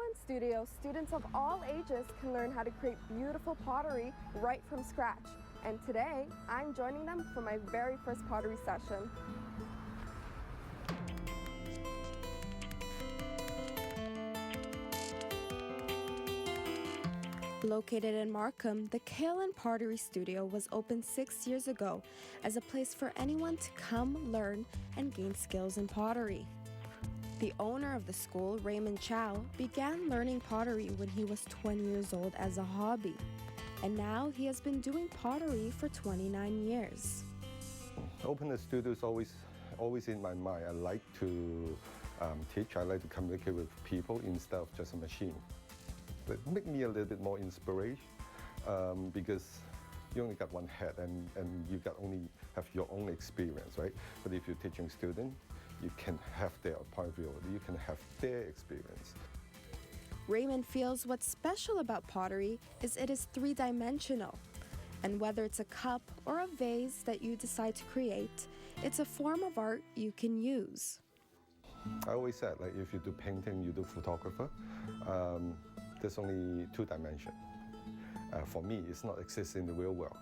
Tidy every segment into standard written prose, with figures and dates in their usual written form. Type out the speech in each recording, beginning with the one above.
Kaolin Studio, students of all ages can learn how to create beautiful pottery right from scratch. And today, I'm joining them for my very first pottery session. Located in Markham, the Kaolin Pottery Studio was opened 6 years ago as a place for anyone to come, learn, and gain skills in pottery. The owner of the school, Raymond Chow, began learning pottery when he was 20 years old as a hobby. And now he has been doing pottery for 29 years. Open the studio is always in my mind. I like to teach, I like to communicate with people instead of just a machine. It makes me a little bit more inspiration because you only got one head and you got only have your own experience, right? But if you're teaching students, you can have their point of view, you can have their experience. Raymond feels what's special about pottery is it is three-dimensional. And whether it's a cup or a vase that you decide to create, it's a form of art you can use. I always said, like, if you do painting, you do photographer, there's only two dimensions. For me, it's not existing in the real world.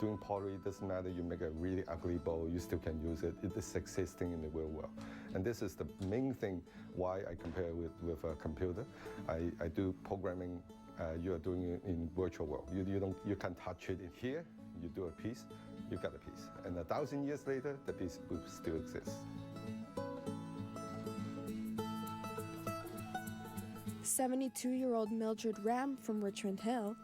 Doing pottery doesn't matter, you make a really ugly bowl, you still can use it. It is existing in the real world. And this is the main thing why I compare with a computer. I do programming, you are doing it in virtual world. You can touch it in here, you do a piece, you got a piece. And 1,000 years later, the piece will still exist. 72-year-old Mildred Ram from Richmond Hill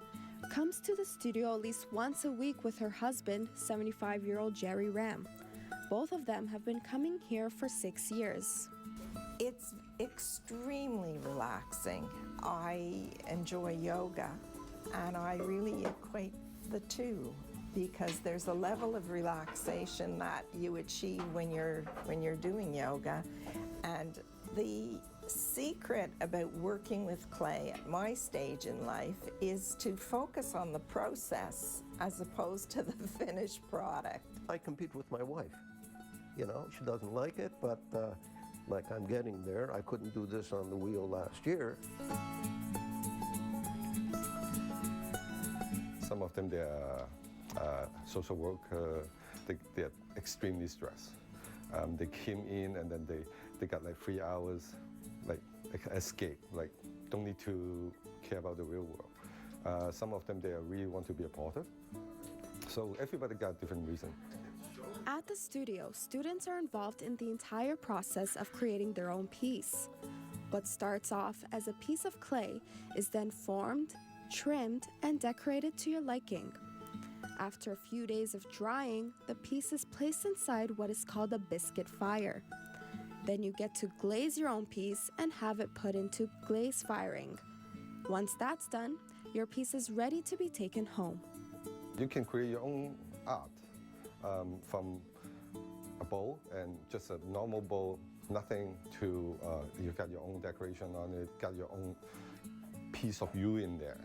comes to the studio at least once a week with her husband, 75-year-old Jerry Ram. Both of them have been coming here for 6 years. It's extremely relaxing. I enjoy yoga, and I really equate the two because there's a level of relaxation that you achieve when you're doing yoga, and the secret about working with clay at my stage in life is to focus on the process as opposed to the finished product. I compete with my wife. You know, she doesn't like it, but like I'm getting there. I couldn't do this on the wheel last year. Some of them, they are social worker, they're extremely stressed. They came in and then they got like 3 hours like escape, like don't need to care about the real world. Some of them, they really want to be a potter. So everybody got different reason. At the studio, students are involved in the entire process of creating their own piece. What starts off as a piece of clay is then formed, trimmed, and decorated to your liking. After a few days of drying, the piece is placed inside what is called a biscuit fire. Then you get to glaze your own piece and have it put into glaze firing. Once that's done, your piece is ready to be taken home. You can create your own art from a bowl and just a normal bowl, nothing to, you got your own decoration on it, got your own piece of you in there.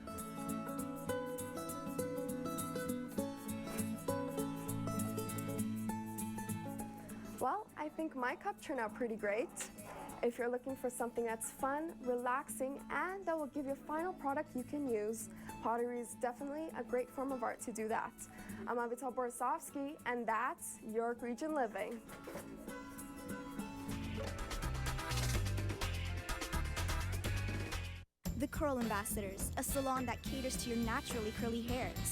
Well, I think my cup turned out pretty great. If you're looking for something that's fun, relaxing, and that will give you a final product you can use, pottery is definitely a great form of art to do that. I'm Avital Borisovsky, and that's York Region Living. The Curl Ambassadors, a salon that caters to your naturally curly hair.